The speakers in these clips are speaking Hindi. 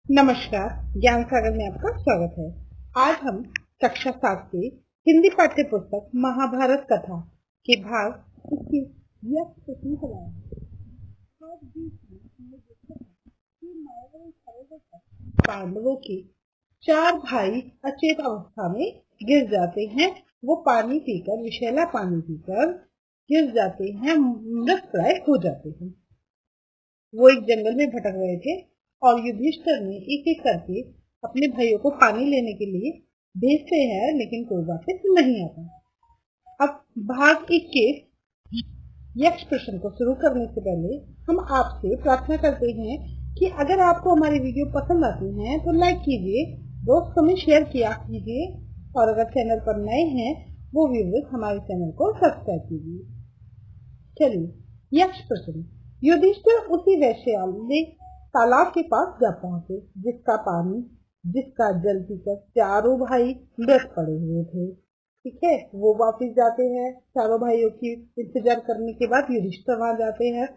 नमस्कार, ज्ञान सागर में आपका स्वागत है। आज हम कक्षा 7 के हिंदी पाठ्य पुस्तक महाभारत कथा के भाग 21 यक्ष प्रश्न चलाए। पांडवों के 4 भाई अचेत अवस्था में गिर जाते हैं। वो पानी पीकर, विषैला पानी पीकर गिर जाते हैं, मृत प्राय हो जाते हैं। वो एक जंगल में भटक रहे थे और युधिष्ठिर ने एक एक करके अपने भाइयों को पानी लेने के लिए भेजते हैं, लेकिन कोई वापस नहीं आता। अब भाग 21 यक्ष प्रश्न को शुरू करने से पहले हम आपसे प्रार्थना करते हैं कि अगर आपको हमारी वीडियो पसंद आती है तो लाइक कीजिए, दोस्तों में शेयर किया कीजिए और अगर चैनल पर नए हैं वो व्यूअर्स हमारे चैनल को सब्सक्राइब कीजिए। चलिए, यक्ष प्रश्न। युधिष्ठिर उसी वैश्यालय तालाब के पास जा पहुंचे जिसका जल पीकर चारों भाई मृत पड़े हुए थे। ठीक है, वो वापिस जाते हैं। चारों भाइयों की इंतजार करने के बाद युधिष्ठिर वहां जाते हैं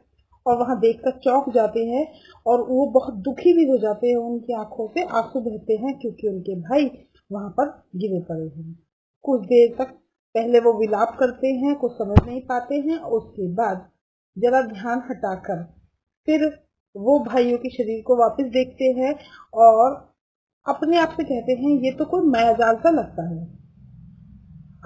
और वहां देखकर चौंक जाते हैं और वो बहुत दुखी भी हो जाते हैं। उनकी आंखों से आंसू बहते हैं क्योंकि उनके भाई वहां पर गिरे पड़े हैं। कुछ देर तक पहले वो विलाप करते हैं, कुछ समझ नहीं पाते हैं। उसके बाद जरा ध्यान हटाकर फिर वो भाइयों के शरीर को वापस देखते हैं और अपने आप से कहते हैं, ये तो कोई मायाजाल सा लगता है।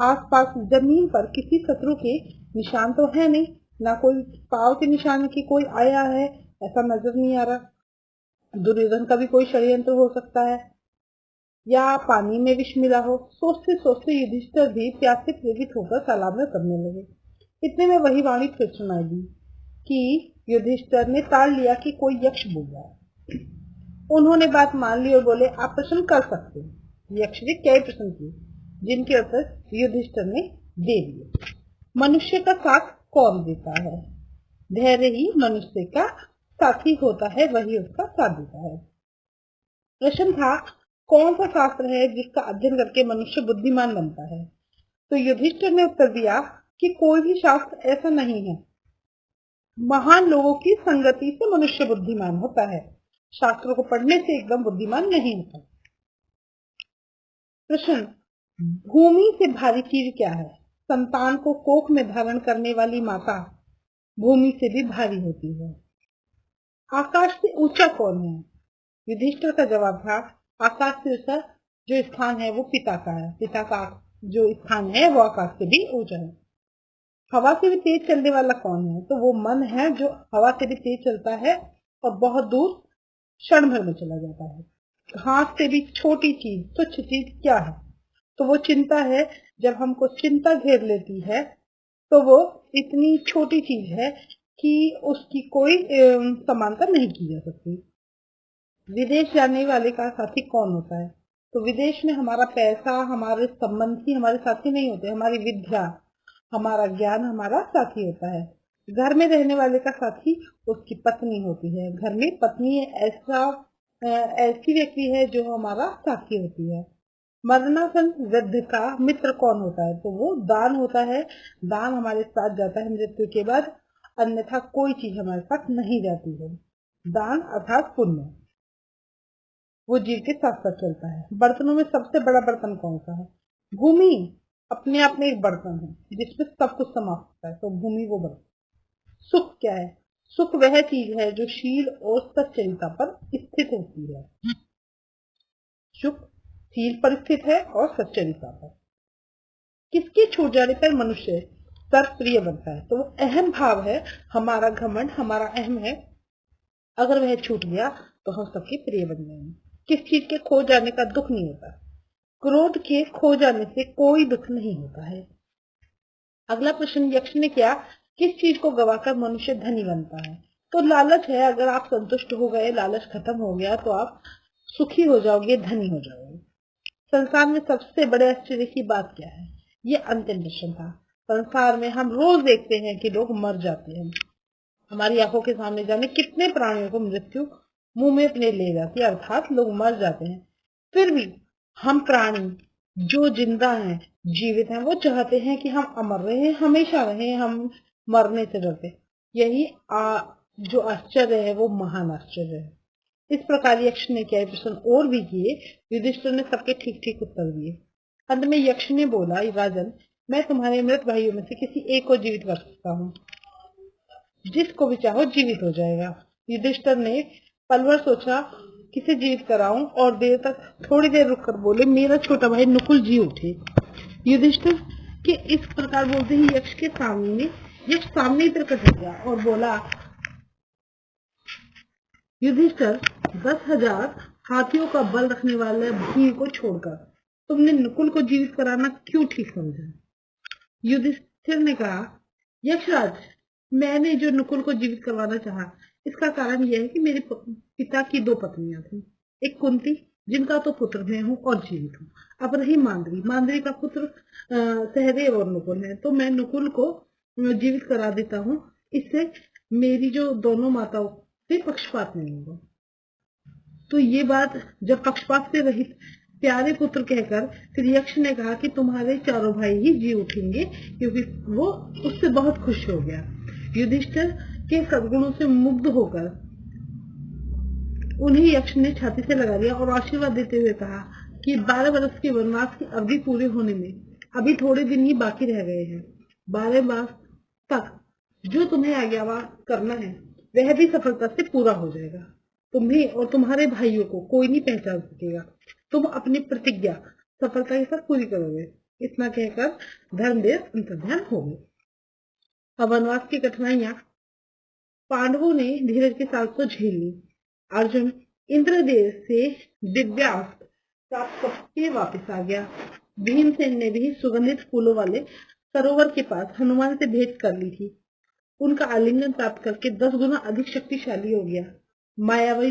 आसपास जमीन पर किसी शत्रु के निशान तो है नहीं, ना कोई पाव के निशान की कोई आया है, ऐसा नजर नहीं आ रहा। दुर्योधन का भी कोई षड्यंत्र हो सकता है या पानी में विष मिला हो। सोचते सोचते युधिष्ठिर भी प्यास से प्रेरित होकर तालाब में उतरने लगे। इतने में वही वाणी फिर सुनाई दी कि युधिष्ठिर ने ताड़ लिया कि कोई यक्ष बोल रहा है। उन्होंने बात मान ली और बोले, आप प्रश्न कर सकते हैं। यक्ष ने कई प्रश्न किए जिनके उत्तर युधिष्ठिर ने दे दिए। मनुष्य का साथ कौन देता है? धैर्य ही मनुष्य का साथी होता है, वही उसका साथ देता है। प्रश्न था, कौन सा शास्त्र है जिसका अध्ययन करके मनुष्य बुद्धिमान बनता है? तो युधिष्ठिर ने उत्तर दिया कि कोई भी शास्त्र ऐसा नहीं है। महान लोगों की संगति से मनुष्य बुद्धिमान होता है, शास्त्रों को पढ़ने से एकदम बुद्धिमान नहीं होता। प्रश्न, भूमि से भारी चीज क्या है? संतान को कोख में धारण करने वाली माता भूमि से भी भारी होती है। आकाश से ऊंचा कौन है? युधिष्ठिर का जवाब था, आकाश से ऊंचा जो स्थान है वो पिता का है। पिता का जो स्थान है वो आकाश से भी ऊंचा है। हवा से भी तेज चलने वाला कौन है? तो वो मन है जो हवा से भी तेज चलता है और बहुत दूर क्षण भर में चला जाता है। घास से भी छोटी चीज, तुच्छ चीज क्या है? तो वो चिंता है। जब हमको चिंता घेर लेती है तो वो इतनी छोटी चीज है कि उसकी कोई समानता नहीं की जा सकती। विदेश जाने वाले का साथी कौन होता है? तो विदेश में हमारा पैसा, हमारे संबंधी हमारे साथी नहीं होते, हमारी विद्या, हमारा ज्ञान हमारा साथी होता है। घर में रहने वाले का साथी उसकी पत्नी होती है। घर में पत्नी ऐसी व्यक्ति है जो हमारा साथी होती है। मरणासन वृद्ध का मित्र कौन होता है? तो वो दान होता है। दान हमारे साथ जाता है मृत्यु के बाद, अन्यथा कोई चीज हमारे साथ नहीं जाती है। दान अर्थात पुण्य, वो जीव के साथ साथ चलता है। बर्तनों में सबसे बड़ा बर्तन कौन सा है? भूमि अपने आप में एक बर्तन है जिसमें सब कुछ समाप्त होता है, तो भूमि वो बर्तन। सुख क्या है? सुख वह चीज है जो शील और सच्चरिता पर स्थित होती है। सुख शील पर स्थित है और सच्चरिता पर। किसके छूट जाने पर मनुष्य सर्वप्रिय बनता है? तो वो अहम भाव है, हमारा घमंड, हमारा अहम है। अगर वह छूट गया तो हम सबके प्रिय बन जाएंगे। किस चीज के खो जाने का दुख नहीं होता? क्रोध के खो जाने से कोई दुख नहीं होता है। अगला प्रश्न यक्ष ने किया, किस चीज को गवाकर मनुष्य धनी बनता है? तो लालच है। अगर आप संतुष्ट हो गए, लालच खत्म हो गया तो आप सुखी हो जाओगे, धनी हो जाओगे। संसार में सबसे बड़े आश्चर्य की बात क्या है? ये अंतिम प्रश्न था। संसार में हम रोज देखते हैं कि लोग मर जाते हैं। हमारी आंखों के सामने जाने कितने प्राणियों को मृत्यु मुंह में अपने ले जाती है, अर्थात लोग मर जाते हैं। फिर भी हम प्राणी जो जिंदा हैं, जीवित हैं, वो चाहते हैं कि हम अमर रहे, हमेशा रहे, हम मरने से डरते। यही जो आश्चर्य है वो महान आश्चर्य है। इस प्रकार यक्ष ने क्या प्रश्न और भी किए। युधिष्ठिर ने सबके ठीक ठीक उत्तर दिए। अंत में यक्ष ने बोला, राजन, मैं तुम्हारे मृत भाइयों में से किसी एक को जीवित कर सकता हूँ, जिसको भी चाहो जीवित हो जाएगा। युधिष्ठिर ने पल भर सोचा किसे जीवित कराऊं और थोड़ी देर रुककर बोले, मेरा छोटा भाई नकुल जी उठे। युधिष्ठिर के इस प्रकार बोलते ही यक्ष सामने ही प्रकट हो गया और बोला, युधिष्ठिर, 10,000 हाथियों का बल रखने वाले भीम को छोड़कर तुमने नकुल को जीवित कराना क्यों ठीक समझा? युधिष्ठिर ने कहा, यक्षराज, मैंने जो नकुल को जीवित करवाना चाहा, इसका कारण यह है कि मेरे पिता की 2 पत्नियां थी। एक कुंती, जिनका तो पुत्र मैं हूँ और जीवित हूँ। अब रही मांद्री का पुत्र सहदेव और नकुल है, तो मैं नकुल को जीवित करा देता हूँ। इससे मेरी जो दोनों माताओं से पक्षपात नहीं होगा। तो ये बात जब पक्षपात से रहित प्यारे पुत्र कहकर फिर यक्ष ने कहा कि तुम्हारे चारों भाई ही जी उठेंगे, क्योंकि वो उससे बहुत खुश हो गया। युधिष्ठिर के सद्गुणों से मुग्ध होकर उन्हें यक्ष ने छाती से लगा लिया और आशीर्वाद देते हुए कहा कि 12 वर्ष के वनवास की अवधि पूरे होने में अभी थोड़े दिन ही बाकी रह गए हैं। 12 वर्ष तक जो तुम्हें आज्ञावार करना है वह भी सफलता से पूरा हो जाएगा। तुम्हें और तुम्हारे भाइयों को कोई नहीं पहचान सकेगा। तुम अपनी प्रतिज्ञा सफलता के साथ पूरी करोगे। इतना कहकर धर्मदेव अंतर्ध्यान हो गए। अब वनवास की कठिनाइयां पांडवों ने धीरज के साथ तो झेल ली। अर्जुन इंद्रदेव से दिव्यास्त्र प्राप्त करके वापस आ गया। भीमसेन ने भी सुगंधित फूलों वाले सरोवर के पास हनुमान से भेंट कर ली थी। उनका आलिंगन प्राप्त करके 10 गुना अधिक शक्तिशाली हो गया। मायावी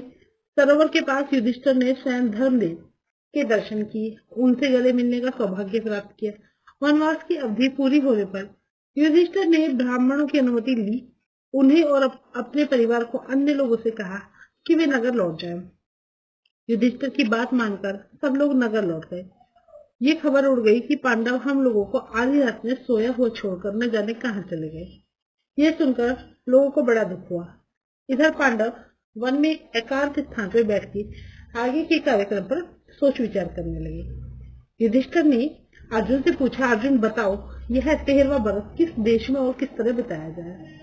सरोवर के पास युधिष्ठिर ने स्वयं धर्मदेव के दर्शन किए, उनसे गले मिलने का सौभाग्य प्राप्त किया। वनवास की अवधि पूरी होने पर युधिष्ठिर ने ब्राह्मणों की अनुमति ली। उन्हें और अपने परिवार को अन्य लोगों से कहा कि वे नगर लौट जाएं। युधिष्ठिर की बात मानकर सब लोग नगर लौट गए। ये खबर उड़ गई कि पांडव हम लोगों को आधी रात में सोया हुआ छोड़कर न जाने कहां चले गए। यह सुनकर लोगों को बड़ा दुख हुआ। इधर पांडव वन में एकांत स्थान पर बैठकर आगे के कार्यक्रम पर सोच विचार करने लगे। युधिष्ठिर ने अर्जुन से पूछा, अर्जुन बताओ, यह 13वां वर्ष किस देश में और किस तरह बिताया जाए?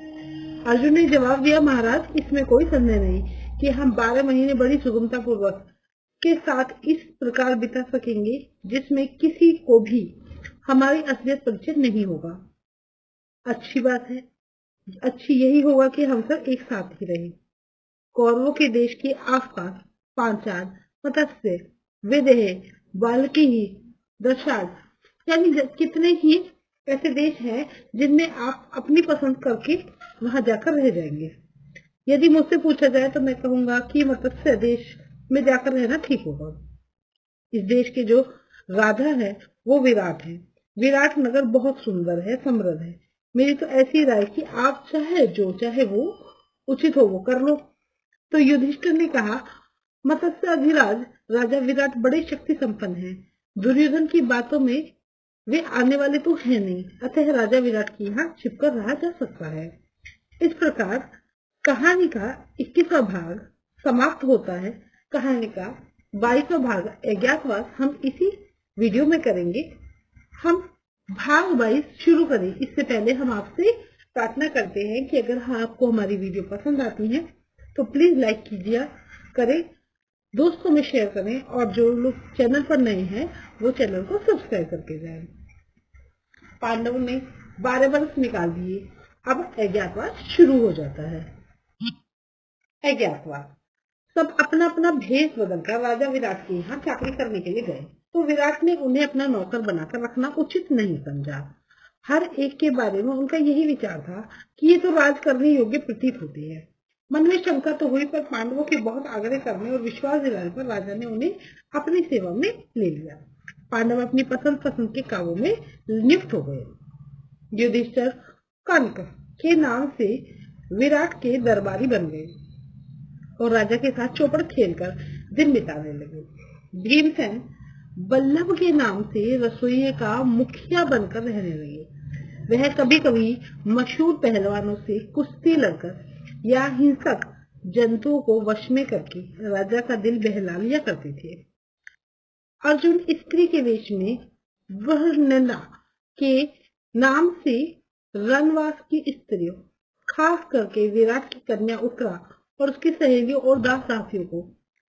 अर्जुन ने जवाब दिया, महाराज, इसमें कोई संदेह नहीं कि हम 12 महीने बड़ी सुगमता पूर्वक के साथ इस प्रकार बिता सकेंगे जिसमें किसी को भी हमारी असलियत परिचय नहीं होगा। अच्छी बात है। अच्छी यही होगा कि हम सब एक साथ ही रहे। कौरवों के देश के आसपास पांचाल, मत्स्य, विदेह, बाल्की, दशाल, यानी कितने ही ऐसे देश हैं जिनमें आप अपनी पसंद करके वहां जाकर रह जाएंगे। यदि मुझसे पूछा जाए तो मैं कहूंगा कि मत्स्य देश में जाकर रहना ठीक होगा। इस देश के जो राजा है वो विराट है। विराट नगर बहुत सुंदर है, समृद्ध है। मेरी तो ऐसी राय कि आप जो चाहे वो उचित हो वो कर लो। तो युधिष्ठिर ने कहा, मत्स्य अधिराज राजा विराट बड़े शक्ति संपन्न है। दुर्योधन की बातों में वे आने वाले तो है नहीं, अतः राजा विराट की यहाँ छिपकर रहा जा सकता है। इस प्रकार कहानी का 21वां भाग समाप्त होता है। कहानी का 22वां भाग अज्ञातवास हम इसी वीडियो में करेंगे। हम भाग 22 शुरू करें इससे पहले हम आपसे प्रार्थना करते हैं कि अगर आपको हमारी वीडियो पसंद आती है तो प्लीज लाइक कीजिए, करें, दोस्तों में शेयर करें और जो लोग चैनल पर नए हैं वो चैनल को सब्सक्राइब करके जाएं। पांडवों ने 12 वर्ष निकाल दिए। अब अज्ञातवास शुरू हो जाता है। अज्ञातवास सब अपना अपना भेष बदलकर राजा विराट के यहाँ चाकरी करने के लिए गए। तो विराट ने उन्हें अपना नौकर बनाकर रखना उचित नहीं समझा। हर एक के बारे में उनका यही विचार था कि ये तो राज करने योग्य प्रतीत होते हैं। मन में शंका तो हुई, पर पांडवों के बहुत आग्रह करने और विश्वास दिलाने पर राजा ने उन्हें अपनी सेवा में ले लिया। पांडव अपनी पसंद के कामों में नियुक्त हो गए। युधिष्ठिर कंक के नाम से विराट के दरबारी बन गए और राजा के साथ चौपड़ खेलकर दिन बिताने लगे। भीमसेन बल्लभ के नाम से रसोई का मुखिया बनकर रहने लगे। वह कभी कभी मशहूर पहलवानों से कुश्ती लड़कर या हिंसक जंतुओं को वश में करके राजा का दिल बहला लिया करते थे। अर्जुन स्त्री के वेश में वर्णना के नाम से रणवास की स्त्रियों, खास करके विराट की कन्या उत्तरा और उसकी सहेलियों और दास दासियों को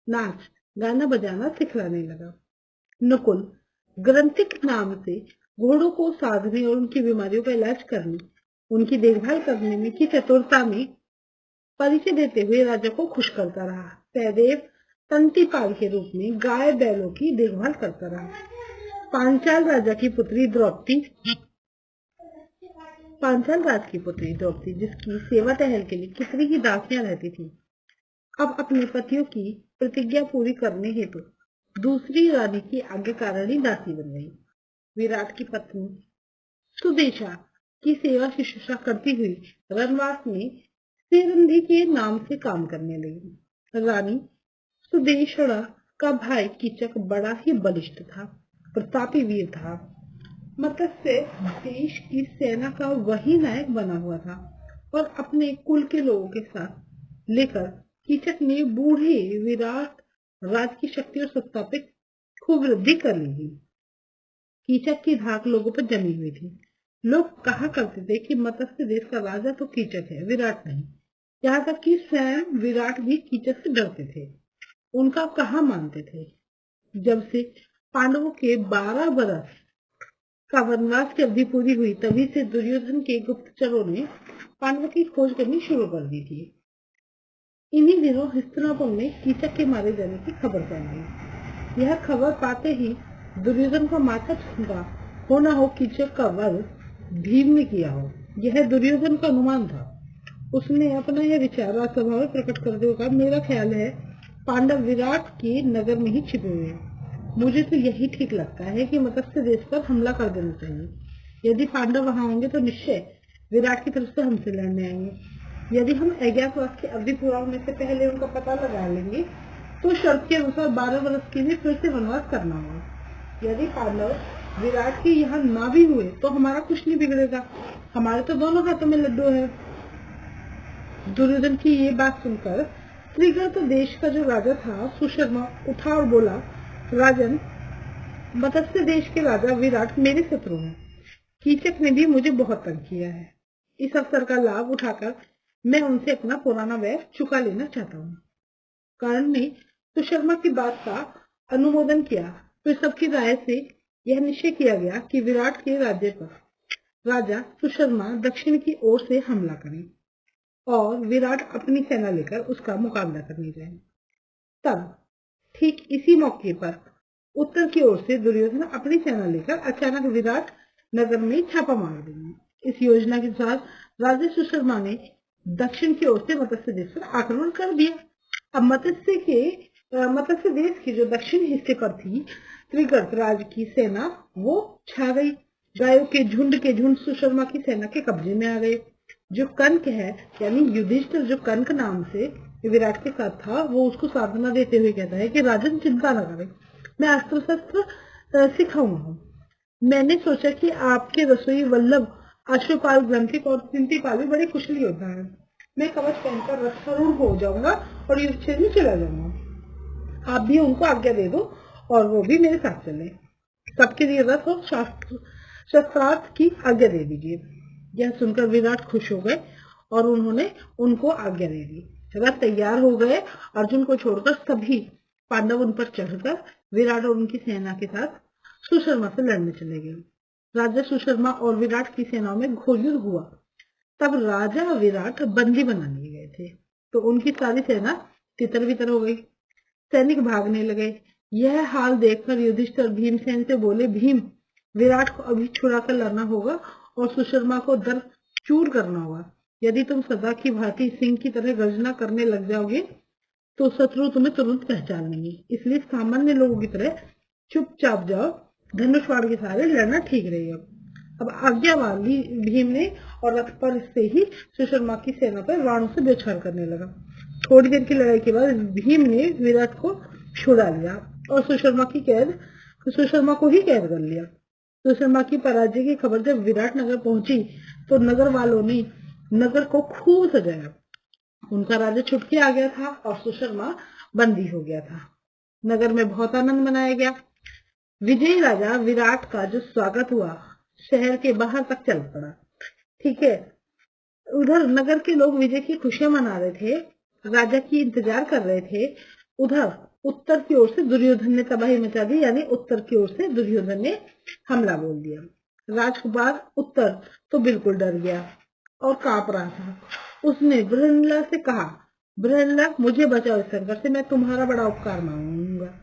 नाच गाना बजाना सिखलाने लगा। नकुल ग्रंथिक नाम से घोड़ों को साधने और उनकी बीमारियों का इलाज करने, उनकी देखभाल करने में की चतुरता में परिचय देते हुए राजा को खुश करता रहा। सहदेव तंतीपाल के रूप में गाय बैलों की देखभाल करता रहा। पांचाल राजा की पुत्री द्रौपदी, पांचाल राज की पुत्री द्रौपदी, जिसकी सेवा टहल के लिए कितनी ही दासियां रहती थी, अब अपने पतियों की प्रतिज्ञा पूरी करने हेतु दूसरी रानी की आज्ञाकारिणी दासी बन गई। विराट की पत्नी सुदेशा की सेवा शुश्रूषा करती हुई रणवास में सिरंधी के नाम से काम करने लगी। रानी सुदेशड़ा का भाई कीचक बड़ा ही बलिष्ठ था, प्रतापी वीर था। मत्स्य देश की सेना का वही नायक बना हुआ था और अपने कुल के लोगों के साथ लेकर कीचक ने बूढ़े विराट राज की शक्ति और सत्ता पे खूब वृद्धि कर ली थी। कीचक की धाक लोगों पर जमी हुई थी। लोग कहा करते थे कि मत्स्य देश का राजा तो कीचक है, विराट नहीं। यहाँ तक कि स्वयं विराट भी कीचक से डरते थे, उनका कहा मानते थे। जब से पांडवों के 12 बरस का वनवास की अवधि पूरी हुई, तभी से दुर्योधन के गुप्तचरों ने पांडवों की खोज करनी शुरू कर दी थी। इन्हीं दिनों हस्तिनापुर में कीचक के मारे जाने की खबर फैल गई। यह खबर पाते ही दुर्योधन का माथा ठंडा होना हो कीचक का वध भीम ने किया हो, यह दुर्योधन का अनुमान था। उसने अपना यह विचार राजसभा में प्रकट करते हुए कहा, मेरा ख्याल है पांडव विराट के नगर में ही छिपे हुए हैं। मुझे तो यही ठीक लगता है कि मत्स्य देश पर हमला कर देना चाहिए। यदि पांडव वहां होंगे तो निश्चय विराट की तरफ से हमसे लड़ने आएंगे। यदि हम अज्ञातवास की अवधि पूरा होने से पहले उनका पता लगा लेंगे तो शर्त के अनुसार 12 वर्ष के लिए फिर से वनवास करना होगा। यदि पांडव विराट के यहाँ ना भी हुए तो हमारा कुछ नहीं बिगड़ेगा, हमारे तो दोनों हाथों में लड्डू है। दुर्योधन की ये बात सुनकर त्रिगर्त देश का जो राजा था सुशर्मा उठा और बोला, राजन, मत्स्य देश के राजा विराट मेरे शत्रु हैं। कीचक ने भी मुझे बहुत तंग किया है। इस अवसर का लाभ उठाकर मैं उनसे अपना पुराना वैर चुका लेना चाहता हूँ। कर्ण ने सुशर्मा की बात का अनुमोदन किया। फिर सबकी राय से यह निश्चय किया गया कि विराट के राज्य पर राजा सुशर्मा दक्षिण की ओर से हमला करे और विराट अपनी सेना लेकर उसका मुकाबला करने जाए। तब ठीक इसी मौके पर उत्तर की ओर से दुर्योधन अपनी सेना लेकर अचानक विराट नगर में छापा मार देंगे। इस योजना के साथ राजा सुशर्मा ने दक्षिण की ओर से मत्स्य देश पर आक्रमण कर दिया। अब मत्स्य देश के जो दक्षिण हिस्से पर थी त्रिगर्त राज की सेना वो छा गई। गायों के झुंड सुशर्मा की सेना के कब्जे में आ गए। जो कनक है यानी युधिष्ठिर, जो कनक नाम से विराट के साथ था, वो उसको सांत्वना देते हुए कहता है कि राजन चिंता न करें, मैं अस्त्र शस्त्र सिखाऊंगा। मैंने सोचा कि आपके रसोई वल्लभ अश्वपाल ग्रंथिक और तिंतीपाल भी बड़े कुशली योद्धा है। मैं कवच पहनकर रथारूढ़ हो जाऊंगा और युद्ध क्षेत्र में चला जाऊंगा। आप भी उनको आज्ञा दे दो और वो भी मेरे साथ चले। सबके लिए रथ और शस्त्रार्थ की आज्ञा दे दीजिए। यह सुनकर विराट खुश हो गए और उन्होंने उनको आज्ञा दे दी। रथ तैयार हो गए। अर्जुन को छोड़कर सभी पांडव उन पर चढ़कर विराट और उनकी सेना के साथ सुशर्मा से लड़ने चले गए। राजा सुशर्मा और विराट की सेनाओं में घोर युद्ध हुआ। तब राजा विराट बंदी बना लिए गए थे तो उनकी सारी सेना तितर बितर हो गई। सैनिक भागने लगे। यह हाल देखकर युधिष्ठिर भीमसेन से बोले, भीम, विराट को अभी छुड़ा कर लाना होगा और सुशर्मा को दर चूर करना होगा। यदि तुम सदा की भांति सिंह की तरह गर्जना करने लग जाओगे तो शत्रु तुम्हें तुरंत पहचान लेंगे। इसलिए सामान्य लोगों की तरह चुपचाप जाओ, धनुष बाण के सहारे लड़ना ठीक रहेगा। अब आज्ञा मान ली भीम ने और रथ पर से ही सुशर्मा की सेना पर बाणों से बौछार करने लगा। थोड़ी देर की लड़ाई के बाद भीम ने विराट को छुड़ा लिया और सुशर्मा को ही कैद कर लिया। सुशर्मा की पराजय की खबर जब विराट नगर पहुंची तो नगर वालों ने नगर को खूब सजाया। उनका राजा छुट के आ गया था और सुशर्मा बंदी हो गया था। नगर में बहुत आनंद मनाया गया। विजयी राजा विराट का जो स्वागत हुआ शहर के बाहर तक चल पड़ा। ठीक है, उधर नगर के लोग विजय की खुशियां मना रहे थे, राजा की इंतजार कर रहे थे। उधर उत्तर की ओर से दुर्योधन ने तबाही मचा दी, यानी उत्तर की ओर से दुर्योधन ने हमला बोल दिया। राजकुमार उत्तर तो बिल्कुल डर गया और कांप रहा था। उसने बृहन्नला से कहा, बृहन्नला मुझे बचाओ इस संकट से, मैं तुम्हारा बड़ा उपकार मांगूंगा।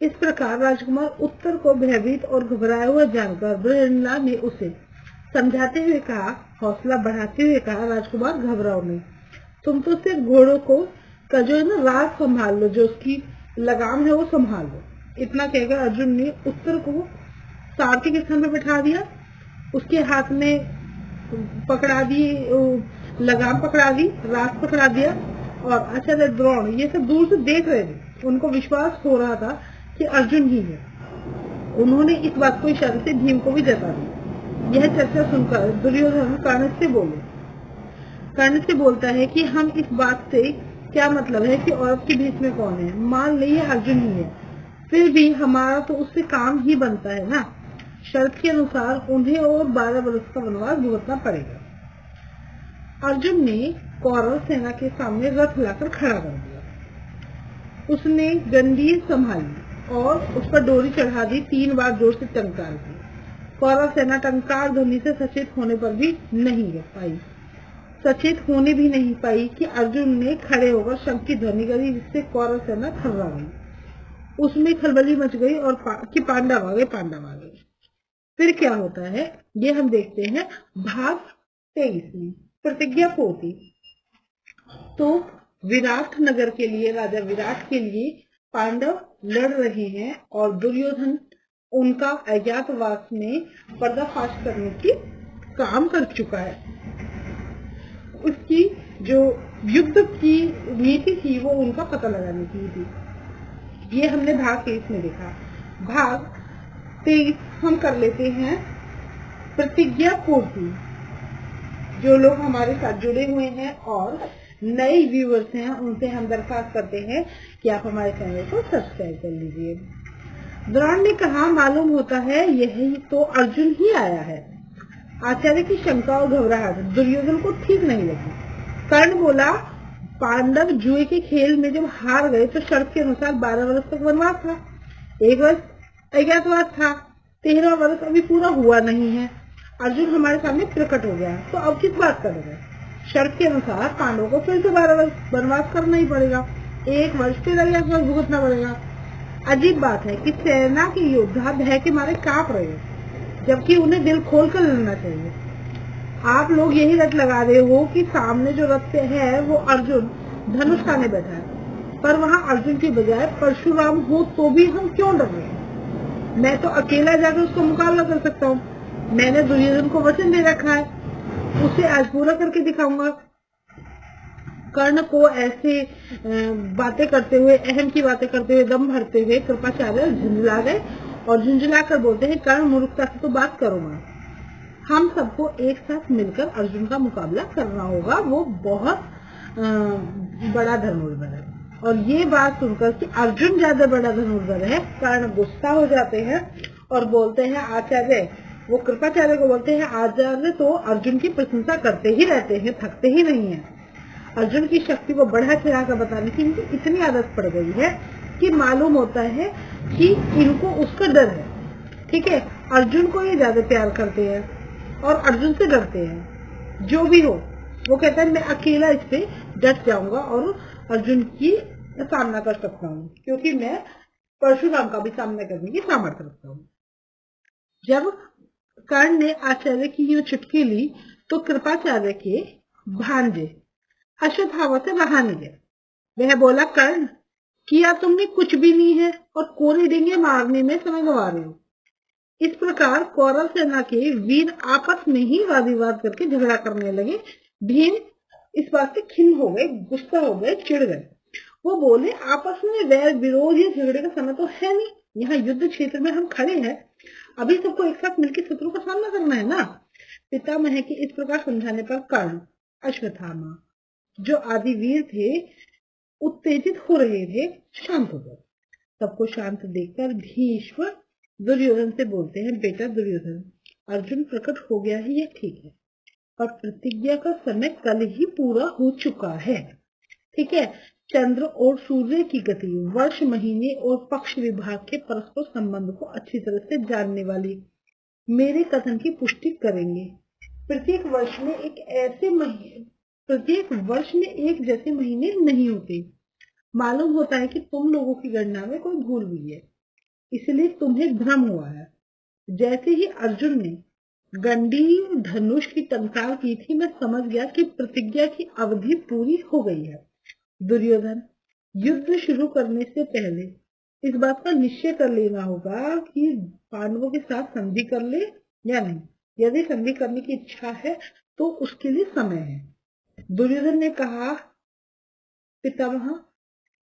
इस प्रकार राजकुमार उत्तर को भयभीत और घबराया हुआ जानकर बृहन्नला ने उसे समझाते हुए कहा, हौसला बढ़ाते हुए कहा, राजकुमार घबराओ नहीं, तुम तो सिर्फ घोड़ों को का जो है ना राज संभाल लो, जो उसकी लगाम है वो संभाल लो। इतना कहकर अर्जुन ने उत्तर को सारथी के स्थान में बैठा दिया, उसके हाथ में पकड़ा दी, लगाम पकड़ा दी, राज पकड़ा दिया। और आचार्य द्रोण ये सब दूर से देख रहे थे, उनको विश्वास हो रहा था कि अर्जुन ही है। उन्होंने इस बात को इशारे से भीम को भी जता दी। यह चर्चा सुनकर दुर्योधन कर्ण से बोलता है कि हम इस बात से क्या मतलब है कि औरत के बीच में कौन है, मान लीजिए अर्जुन ही है, फिर भी हमारा तो उससे काम ही बनता है ना। शर्त के अनुसार उन्हें और 12 वर्ष का वनवास भुगतना पड़ेगा। अर्जुन ने कौरव सेना के सामने रथ लाकर खड़ा कर दिया। उसने गंडीर संभाली और उस पर डोरी चढ़ा दी, 3 बार जोर से टंकार दी। कौरव सेना टंकार ध्वनि से सचेत होने पर भी नहीं पाई कि अर्जुन ने खड़े होकर शंख की ध्वनि करी, जिससे कौरव सेना थर्रा गई। उसमें खलबली मच गई और पांडव आ गए। फिर क्या होता है ये हम देखते हैं भाग 23 में। प्रतिज्ञा पूर्ति। तो विराट नगर के लिए, राजा विराट के लिए पांडव लड़ रहे हैं और दुर्योधन उनका अज्ञातवास में पर्दाफाश करने की काम कर चुका है। उसकी जो युद्ध की नीति थी वो उनका पता लगाने की थी। ये हमने भाग 23 में देखा। भाग 23 हम कर लेते हैं प्रतिज्ञा पूर्ति। जो लोग हमारे साथ जुड़े हुए हैं और नए व्यूअर्स हैं उनसे हम दरखास्त करते हैं कि आप हमारे चैनल को सब्सक्राइब कर लीजिए। द्रोण ने कहा, मालूम होता है यही तो अर्जुन ही आया है। आचार्य की शंका और घबराहट दुर्योधन को ठीक नहीं लगी। कर्ण बोला, पांडव जुए के खेल में जब हार गए तो शर्त के अनुसार 12 वर्ष तक वनवास था, 1 वर्ष अज्ञातवास था, 13वां वर्ष अभी पूरा हुआ नहीं है। अर्जुन हमारे सामने प्रकट हो गया, तो अब किस बात का डर है? शर्त के अनुसार पांडवों को फिर से 12 वर्ष वनवास करना ही पड़ेगा, 1 वर्ष फिर अज्ञातवास भुगतना पड़ेगा। अजीब बात है कि सेना के योद्धा भय के मारे कांप रहे हैं, जबकि उन्हें दिल खोल कर लड़ना चाहिए। आप लोग यही रट लगा रहे हो कि सामने जो रथ पे है वो अर्जुन धनुष ताने बैठा है, पर वहाँ अर्जुन के बजाय परशुराम हो तो भी हम क्यों डर रहे हैं? मैं तो अकेला जाकर उसका मुकाबला कर सकता हूँ। मैंने दुर्योधन को वचन दे रखा है, उसे आज पूरा करके दिखाऊंगा। कर्ण को ऐसे बातें करते हुए, अहम की बातें करते हुए, दम भरते हुए कृपाचार्य झुंझला गए और झुंझला कर बोलते हैं, कर्ण मूर्खता से तो बात करो मत, हम सबको एक साथ मिलकर अर्जुन का मुकाबला करना होगा, वो बहुत बड़ा धनुर्धर है। और ये बात सुनकर कि अर्जुन ज्यादा बड़ा धनुर्धर है, कर्ण गुस्सा हो जाते हैं और बोलते हैं, आचार्य, वो कृपाचार्य को बोलते हैं, आचार्य तो अर्जुन की प्रशंसा करते ही रहते हैं, थकते ही नहीं है। अर्जुन की शक्ति को बढ़ा चढ़ा कर बताने की इनकी इतनी आदत पड़ गई है कि मालूम होता है कि इनको उसका डर है। ठीक है, अर्जुन को ये ज्यादा प्यार करते हैं और अर्जुन से डरते हैं। जो भी हो, वो कहता है मैं अकेला इस पे डट जाऊंगा और अर्जुन की सामना कर सकता हूँ, क्योंकि मैं परशुराम का भी सामना करने की सामर्थ्य रखता हूँ। जब कर्ण ने आचार्य की ये चुटकी ली तो कृपाचार्य के भांजे अश्वत्थामा से बहाने गए। वह बोला, कर्ण, किया तुमने कुछ भी नहीं है और कोरे डेंगे मारने में समय गंवा रहे हो। इस प्रकार कौरव सेना के वीर आपस में ही वाद विवाद करके झगड़ा करने लगे। भीम इस बात से खिन्न हो गए, गुस्सा हो गए, चिढ़ गए। वो बोले, आपस में वैर विरोध या झगड़े का समय तो है नहीं, यहाँ युद्ध क्षेत्र में हम खड़े हैं, अभी सबको एक साथ मिलकर शत्रु का सामना करना है ना। पितामह के इस प्रकार समझाने पर कर्ण, अश्वत्थामा जो आदि वीर थे उत्तेजित हो रहे थे शांत हो गए। सबको शांत देखकर भीष्म दुर्योधन से बोलते हैं, बेटा दुर्योधन, अर्जुन प्रकट हो गया है, यह ठीक है, और प्रतिज्ञा का समय कल ही पूरा हो चुका है। ठीक है, चंद्र और सूर्य की गति, वर्ष, महीने और पक्ष विभाग के परस्पर संबंध को अच्छी तरह से जानने वाली मेरे कथन की पुष्टि करेंगे। प्रत्येक वर्ष में एक जैसे महीने नहीं होते। मालूम होता है कि तुम लोगों की गणना में कोई भूल हुई है, इसलिए तुम्हें भ्रम हुआ है। जैसे ही अर्जुन ने गंडीव धनुष की टंकार की थी, मैं समझ गया कि प्रतिज्ञा की अवधि पूरी हो गई है। दुर्योधन, युद्ध शुरू करने से पहले इस बात का निश्चय कर लेना होगा कि पांडवों के साथ संधि कर ले या नहीं। यदि संधि करने की इच्छा है तो उसके लिए समय है। दुर्योधन ने कहा, पितामह,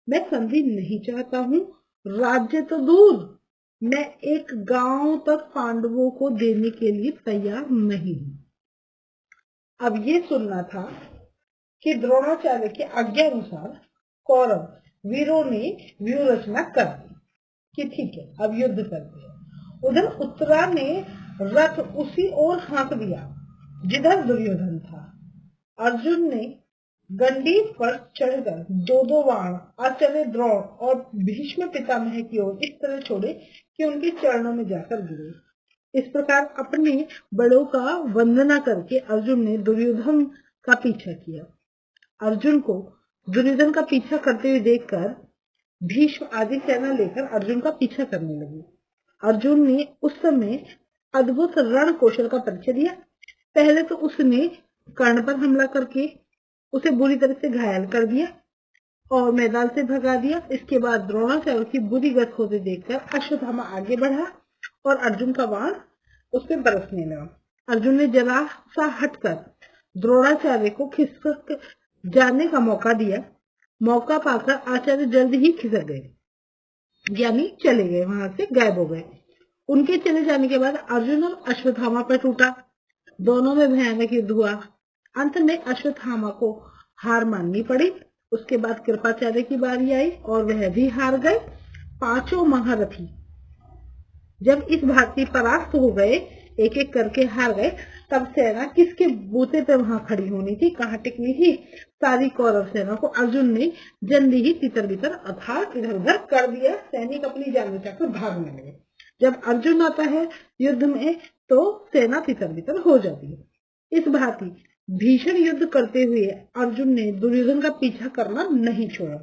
मैं संधि नहीं चाहता हूँ, राज्य तो दूर, मैं एक गांव तक पांडवों को देने के लिए तैयार नहीं हूँ। अब ये सुनना था कि द्रोणाचार्य की आज्ञा अनुसार कौरव वीरों ने व्यूह रचना कर दी कि ठीक है, अब युद्ध करते हैं। उधर उत्तरा ने रथ उसी ओर हाँक दिया जिधर दुर्योधन था। अर्जुन ने गंडीव पर चढ़कर दो बाण आचार्य द्रोण और भीष्म पितामह की ओर इस तरह छोड़े कि उनके चरणों में जाकर गिरे। इस प्रकार अपने बड़ों का वंदना करके अर्जुन ने दुर्योधन का पीछा किया। अर्जुन को दुर्योधन का पीछा करते हुए देखकर भीष्म आदि सेना लेकर अर्जुन का पीछा करने लगे। अर्जुन ने उस समय अद्भुत रण कौशल का परिचय दिया। पहले तो उसने कर्ण पर हमला करके उसे बुरी तरह से घायल कर दिया और मैदान से भगा दिया। इसके बाद द्रोणाचार्य की बुरी गत होते देखकर अश्वत्थामा आगे बढ़ा और अर्जुन का बाण उस पर बरसने लगा। अर्जुन ने जरा सा हटकर द्रोणाचार्य को खिसक जाने का मौका दिया। मौका पाकर आचार्य जल्द ही खिसक गए, यानी चले गए, वहां से गायब हो गए। उनके चले जाने के बाद अर्जुन और अश्वत्थामा पर टूटा। दोनों में भयानक युद्ध हुआ। अंत में अश्वत्थामा को हार माननी पड़ी। उसके बाद कृपाचार्य की बारी आई और वह भी हार गए। पांचों महारथी जब इस भांति परास्त हो गए, एक एक करके हार गए, तब सेना किसके बूते पे वहां खड़ी होनी थी, कहाँ टिकनी थी। सारी कौरव सेना को अर्जुन ने जल्दी ही तितर बितर अर्थात इधर उधर कर दिया। सैनिक अपनी जान बचाकर भागने लगे। जब अर्जुन आता है युद्ध में तो सेना तितर बितर हो जाती है। इस भांति भीषण युद्ध करते हुए अर्जुन ने दुर्योधन का पीछा करना नहीं छोड़ा।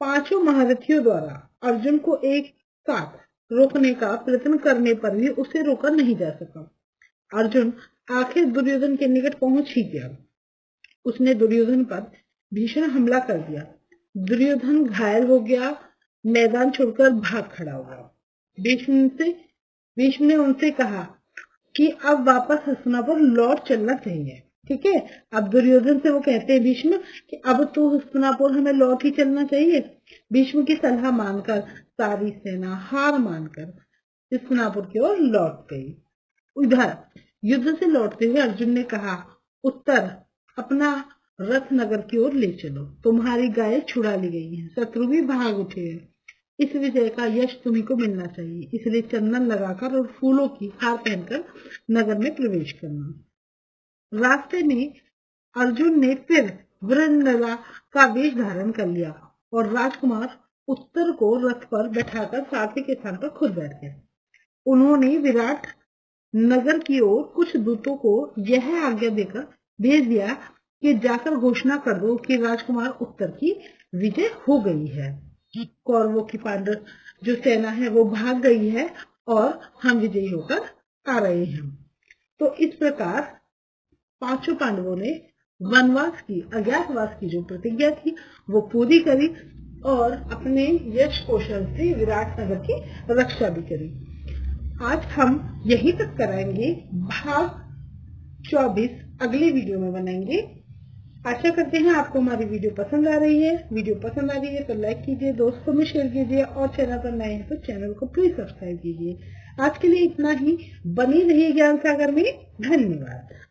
पांचों महारथियों द्वारा अर्जुन को एक साथ रोकने का प्रयत्न करने पर भी उसे रोका नहीं जा सका। अर्जुन आखिर दुर्योधन के निकट पहुंच ही गया। उसने दुर्योधन पर भीषण हमला कर दिया। दुर्योधन घायल हो गया, मैदान छोड़कर भाग खड़ा हुआ। भीष्म ने उनसे कहा कि अब वापस हस्तिनापुर लौट चलना चाहिए। ठीक है, अब दुर्योधन से वो कहते हैं भीष्म कि अब तो हस्तिनापुर हमें लौट ही चलना चाहिए। भीष्म की सलाह मानकर सारी सेना हार मानकर हस्तिनापुर की ओर लौट गई। उधर युद्ध से लौटते हुए अर्जुन ने कहा, उत्तर अपना रथ नगर की ओर ले चलो, तुम्हारी गाय छुड़ा ली गई है, शत्रु भी भाग उठे हैं। इस विजय का यश तुम्ही को मिलना चाहिए, इसलिए चंदन लगाकर और फूलों की हार पहनकर नगर में प्रवेश करना। रास्ते में अर्जुन ने फिर वृंदला का वेश धारण कर लिया और राजकुमार उत्तर को रथ पर बैठाकर सारथी के स्थान पर खुद बैठ गए। उन्होंने विराट नगर की ओर कुछ दूतों को यह आज्ञा देकर भेज दिया कि जाकर घोषणा कर दो कि राजकुमार उत्तर की विजय हो गई है। कौरवों की पांडव जो सेना है वो भाग गई है और हम विजयी होकर आ रहे हैं। तो इस प्रकार पांचों पांडवों ने वनवास की, अज्ञातवास की जो प्रतिज्ञा थी वो पूरी करी और अपने यश कौशल से विराट नगर की रक्षा भी करी। आज हम यहीं तक कराएंगे। भाग 24 अगले वीडियो में बनाएंगे। आशा करते हैं आपको हमारी वीडियो पसंद आ रही है। वीडियो पसंद आ रही है तो लाइक कीजिए, दोस्तों में शेयर कीजिए और चैनल पर नए हैं तो चैनल को प्लीज सब्सक्राइब कीजिए। आज के लिए इतना ही। बनी रहिए ज्ञान सागर में। धन्यवाद।